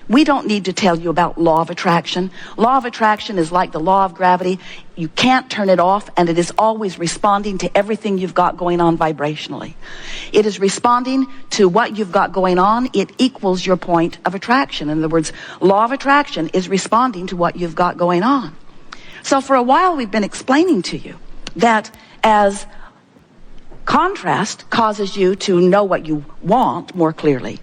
We don't need to tell you about law of attraction. Law of attraction is like the law of gravity. You can't turn it off, and it is always responding to everything you've got going on vibrationally. It is responding to what you've got going on. It equals your point of attraction. In other words, law of attraction is responding to what you've got going on. So for a while we've been explaining to you that as contrast causes you to know what you want more clearly,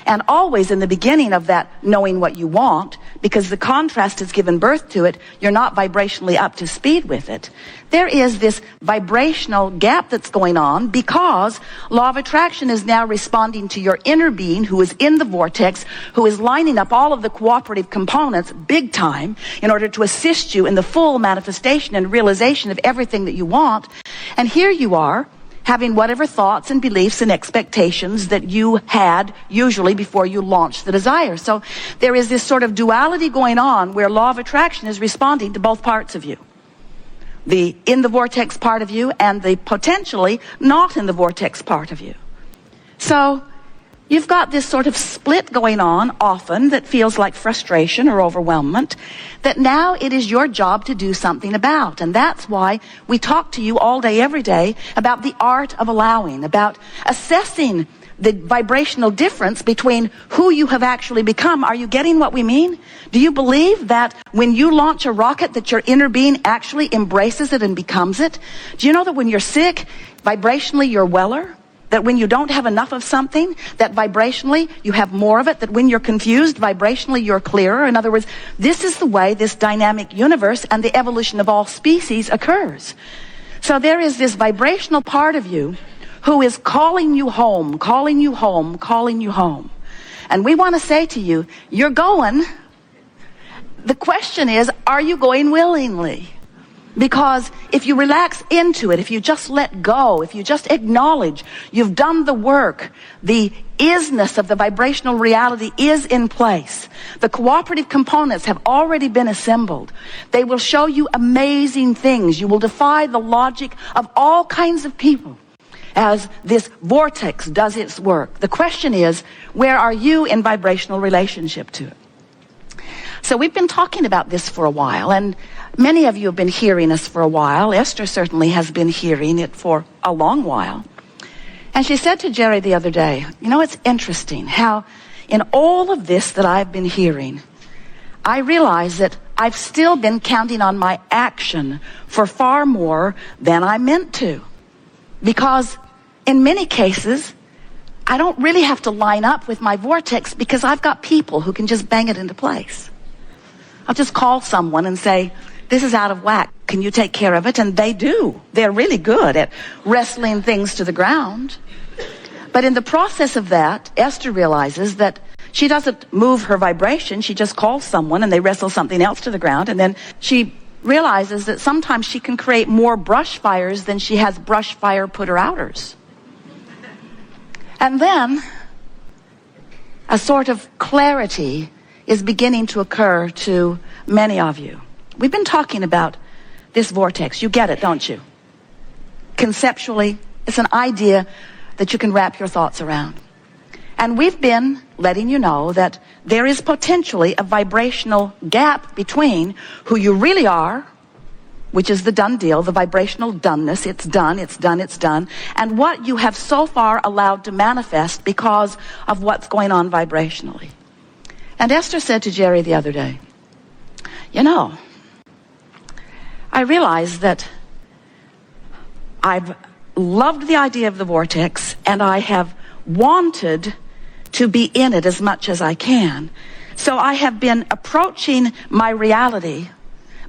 and always in the beginning of that knowing what you want, because the contrast has given birth to it, you're not vibrationally up to speed with it. There is this vibrational gap that's going on because law of attraction is now responding to your inner being who is in the vortex, who is lining up all of the cooperative components big time in order to assist you in the full manifestation and realization of everything that you want. And here you are, having whatever thoughts and beliefs and expectations that you had usually before you launched the desire. So there is this sort of duality going on where law of attraction is responding to both parts of you. The in the vortex part of you and the potentially not in the vortex part of you. So you've got this sort of split going on often that feels like frustration or overwhelmment that now it is your job to do something about. And that's why we talk to you all day, every day about the art of allowing, about assessing the vibrational difference between who you have actually become. Are you getting what we mean? Do you believe that when you launch a rocket that your inner being actually embraces it and becomes it? Do you know that when you're sick, vibrationally you're weller? That when you don't have enough of something, that vibrationally you have more of it, that when you're confused, vibrationally you're clearer. In other words, this is the way this dynamic universe and the evolution of all species occurs. So there is this vibrational part of you who is calling you home, calling you home, calling you home. And we want to say to you, you're going. The question is, are you going willingly? Because if you relax into it, if you just let go, if you just acknowledge you've done the work, the isness of the vibrational reality is in place. The cooperative components have already been assembled. They will show you amazing things. You will defy the logic of all kinds of people as this vortex does its work. The question is, where are you in vibrational relationship to it? So we've been talking about this for a while, and many of you have been hearing us for a while. Esther certainly has been hearing it for a long while. And she said to Jerry the other day, you know, it's interesting how in all of this that I've been hearing, I realize that I've still been counting on my action for far more than I meant to. Because in many cases, I don't really have to line up with my vortex because I've got people who can just bang it into place. I'll just call someone and say, this is out of whack. Can you take care of it? And they do. They're really good at wrestling things to the ground. But in the process of that, Esther realizes that she doesn't move her vibration. She just calls someone and they wrestle something else to the ground. And then she realizes that sometimes she can create more brush fires than she has brush fire putter-outers. And then a sort of clarity is beginning to occur to many of you. We've been talking about this vortex. You get it, don't you? Conceptually, it's an idea that you can wrap your thoughts around. And we've been letting you know that there is potentially a vibrational gap between who you really are, which is the done deal, the vibrational doneness, it's done, it's done, it's done, and what you have so far allowed to manifest because of what's going on vibrationally. And Esther said to Jerry the other day, you know, I realized that I've loved the idea of the vortex and I have wanted to be in it as much as I can. So I have been approaching my reality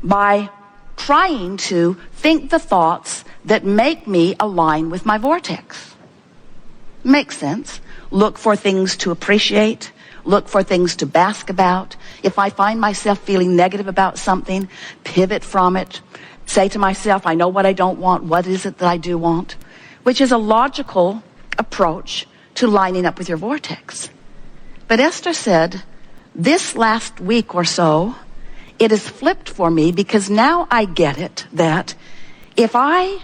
by trying to think the thoughts that make me align with my vortex. Makes sense. Look for things to appreciate. Look for things to bask about. If I find myself feeling negative about something, pivot from it. Say to myself, I know what I don't want. What is it that I do want? Which is a logical approach to lining up with your vortex. But Esther said, this last week or so, it has flipped for me because now I get it that if I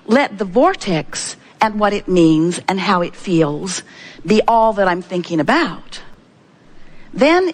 let the vortex and what it means and how it feels be all that I'm thinking about, then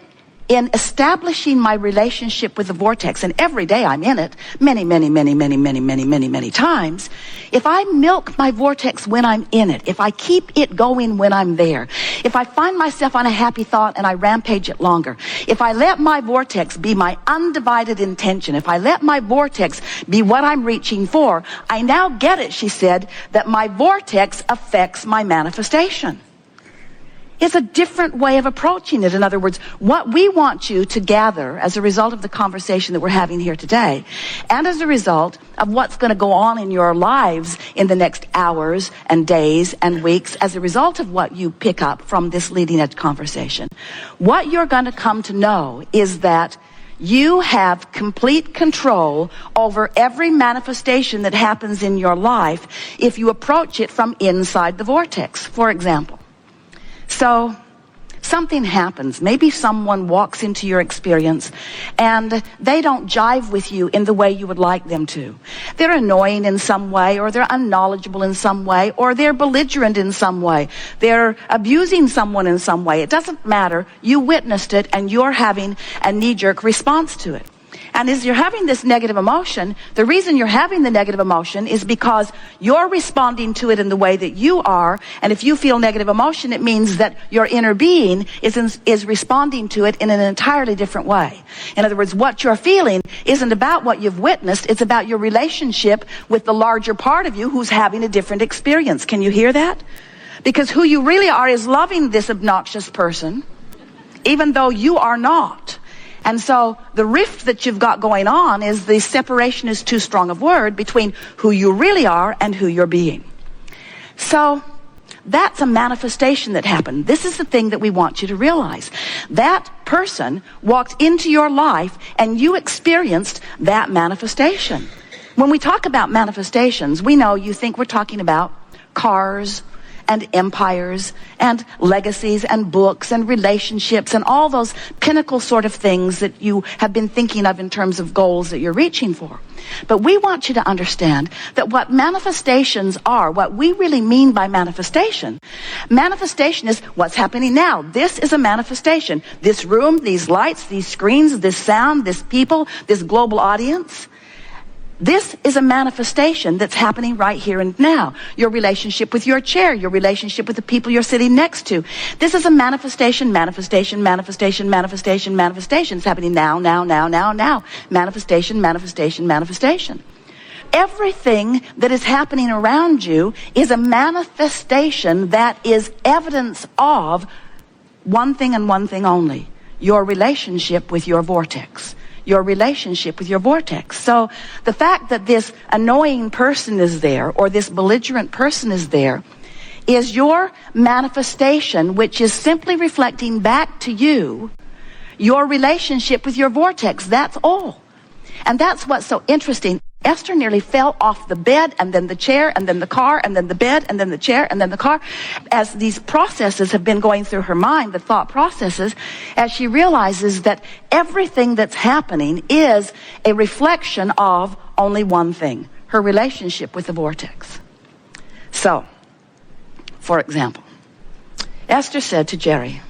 in establishing my relationship with the vortex, and every day I'm in it, many times, if I milk my vortex when I'm in it, if I keep it going when I'm there, if I find myself on a happy thought and I rampage it longer, if I let my vortex be my undivided intention, if I let my vortex be what I'm reaching for, I now get it, she said, that my vortex affects my manifestation. It's a different way of approaching it. In other words, what we want you to gather as a result of the conversation that we're having here today, and as a result of what's going to go on in your lives in the next hours and days and weeks, as a result of what you pick up from this leading edge conversation, what you're going to come to know is that you have complete control over every manifestation that happens in your life if you approach it from inside the vortex. For example, so something happens. Maybe someone walks into your experience and they don't jive with you in the way you would like them to. They're annoying in some way, or they're unknowledgeable in some way, or they're belligerent in some way. They're abusing someone in some way. It doesn't matter. You witnessed it and you're having a knee-jerk response to it. And as you're having this negative emotion, the reason you're having the negative emotion is because you're responding to it in the way that you are. And if you feel negative emotion, it means that your inner being is responding to it in an entirely different way. In other words, what you're feeling isn't about what you've witnessed. It's about your relationship with the larger part of you who's having a different experience. Can you hear that? Because who you really are is loving this obnoxious person, even though you are not. And so the rift that you've got going on is the separation is too strong a word between who you really are and who you're being. So that's a manifestation that happened. This is the thing that we want you to realize. That person walked into your life and you experienced that manifestation. When we talk about manifestations, we know you think we're talking about cars and empires and legacies and books and relationships and all those pinnacle sort of things that you have been thinking of in terms of goals that you're reaching for. But we want you to understand that what manifestations are, what we really mean by manifestation is what's happening now. This is a manifestation. This room, these lights, these screens, this sound, this people, this global audience. This is a manifestation that's happening right here and now. Your relationship with your chair, your relationship with the people you're sitting next to. This is a manifestation. It's happening now. Manifestation. Everything that is happening around you is a manifestation that is evidence of one thing and one thing only: your relationship with your vortex. Your relationship with your vortex. So the fact that this annoying person is there, or this belligerent person is there, is your manifestation, which is simply reflecting back to you your relationship with your vortex. That's all. And that's what's so interesting. Esther nearly fell off the bed, and then the chair, and then the car, and then the bed, and then the chair, and then the car. As these processes have been going through her mind, the thought processes, as she realizes that everything that's happening is a reflection of only one thing: her relationship with the vortex. So, for example, Esther said to Jerry,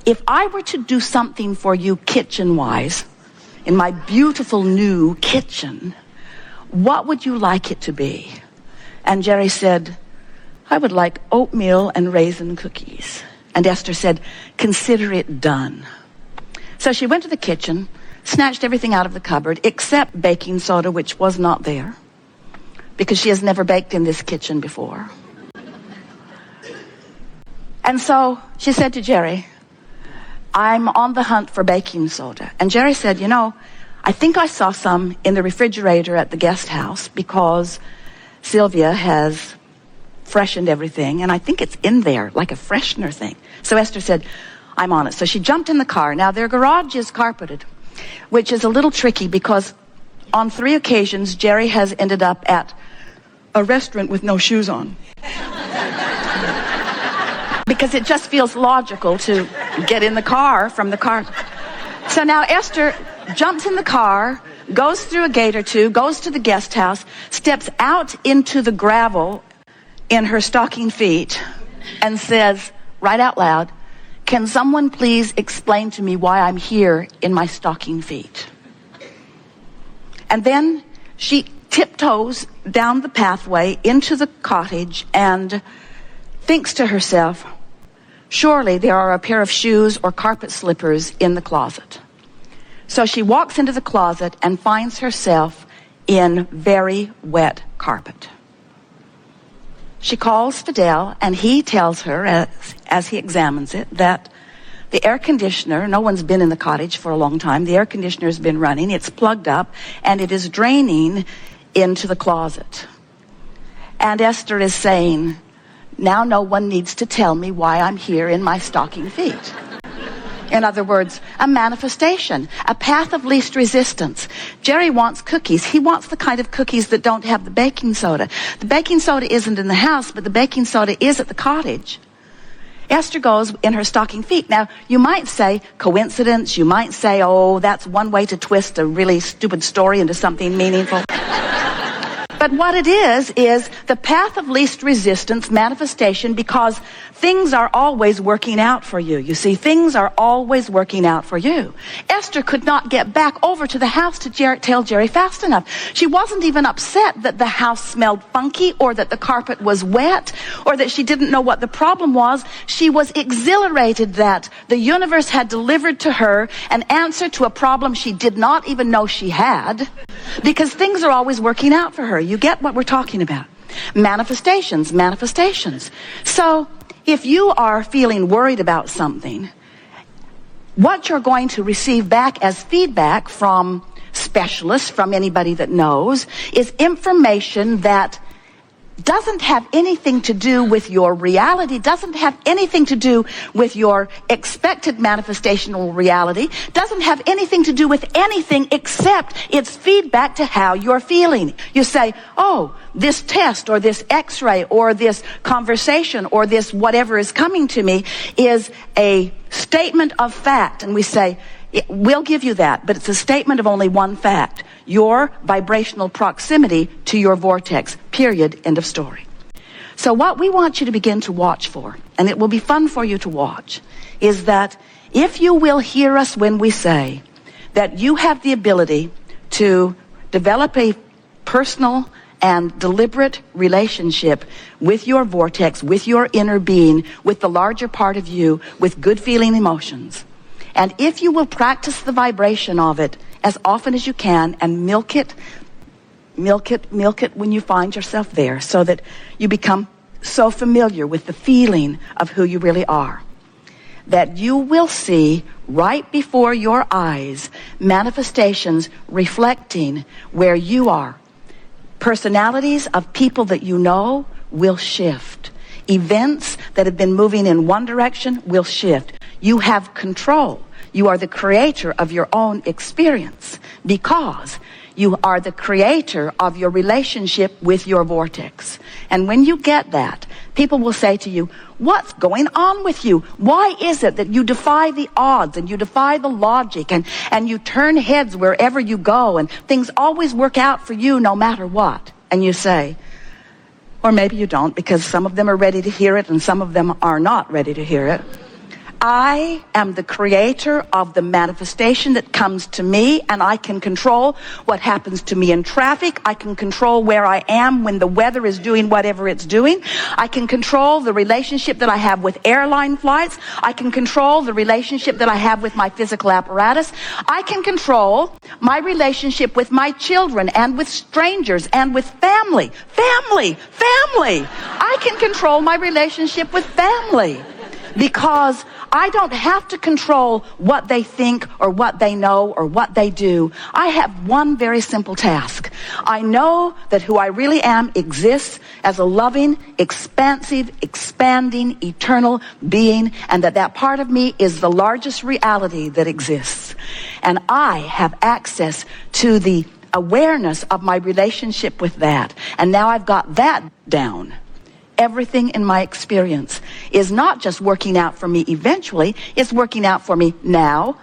if I were to do something for you kitchen-wise, in my beautiful new kitchen, what would you like it to be? And Jerry said, I would like oatmeal and raisin cookies. And Esther said, consider it done. So she went to the kitchen, snatched everything out of the cupboard except baking soda, which was not there, because she has never baked in this kitchen before. And so she said to Jerry, I'm on the hunt for baking soda. And Jerry said, you know, I think I saw some in the refrigerator at the guest house, because Sylvia has freshened everything, and I think it's in there, like a freshener thing. So Esther said, I'm on it. So she jumped in the car. Now, their garage is carpeted, which is a little tricky, because on 3 occasions, Jerry has ended up at a restaurant with no shoes on. Because it just feels logical to get in the car from the car. So now Esther jumps in the car, goes through a gate or two, goes to the guest house, steps out into the gravel in her stocking feet, and says, right out loud, can someone please explain to me why I'm here in my stocking feet? And then she tiptoes down the pathway into the cottage and thinks to herself, surely there are a pair of shoes or carpet slippers in the closet. So she walks into the closet and finds herself in very wet carpet. She calls Fidel, and he tells her, as he examines it, that the air conditioner, no one's been in the cottage for a long time, the air conditioner has been running, it's plugged up, and it is draining into the closet. And Esther is saying, now no one needs to tell me why I'm here in my stocking feet. In other words, a manifestation, a path of least resistance. Jerry wants cookies. He wants the kind of cookies that don't have the baking soda. The baking soda isn't in the house, but the baking soda is at the cottage. Esther goes in her stocking feet. Now, you might say coincidence. You might say, oh, that's one way to twist a really stupid story into something meaningful. But what it is the path of least resistance manifestation, because things are always working out for you. You see, things are always working out for you. Esther could not get back over to the house to tell Jerry fast enough. She wasn't even upset that the house smelled funky or that the carpet was wet or that she didn't know what the problem was. She was exhilarated that the universe had delivered to her an answer to a problem she did not even know she had, because things are always working out for her. You get what we're talking about. Manifestations. So, if you are feeling worried about something, what you're going to receive back as feedback from specialists, from anybody that knows, is information that doesn't have anything to do with your reality, doesn't have anything to do with your expected manifestational reality, doesn't have anything to do with anything except it's feedback to how you're feeling. You say, oh, this test or this x-ray or this conversation or this whatever is coming to me is a statement of fact. And we say, we'll give you that, but it's a statement of only one fact: your vibrational proximity to your vortex, period, end of story. So what we want you to begin to watch for, and it will be fun for you to watch, is that if you will hear us when we say that you have the ability to develop a personal and deliberate relationship with your vortex, with your inner being, with the larger part of you, with good feeling emotions. And if you will practice the vibration of it as often as you can and milk it when you find yourself there, so that you become so familiar with the feeling of who you really are, that you will see right before your eyes manifestations reflecting where you are. Personalities of people that you know will shift. Events that have been moving in one direction will shift. You have control. You are the creator of your own experience, because you are the creator of your relationship with your vortex. And when you get that, people will say to you, what's going on with you? Why is it that you defy the odds and you defy the logic and you turn heads wherever you go and things always work out for you no matter what? And you say, or maybe you don't, because some of them are ready to hear it and some of them are not ready to hear it. I am the creator of the manifestation that comes to me, and I can control what happens to me in traffic. I can control where I am when the weather is doing whatever it's doing. I can control the relationship that I have with airline flights. I can control the relationship that I have with my physical apparatus. I can control my relationship with my children and with strangers and with family. Family! I can control my relationship with family, because I don't have to control what they think or what they know or what they do. I have one very simple task. I know that who I really am exists as a loving, expansive, expanding, eternal being, and that part of me is the largest reality that exists. And I have access to the awareness of my relationship with that. And now I've got that down. Everything in my experience is not just working out for me eventually, it's working out for me now.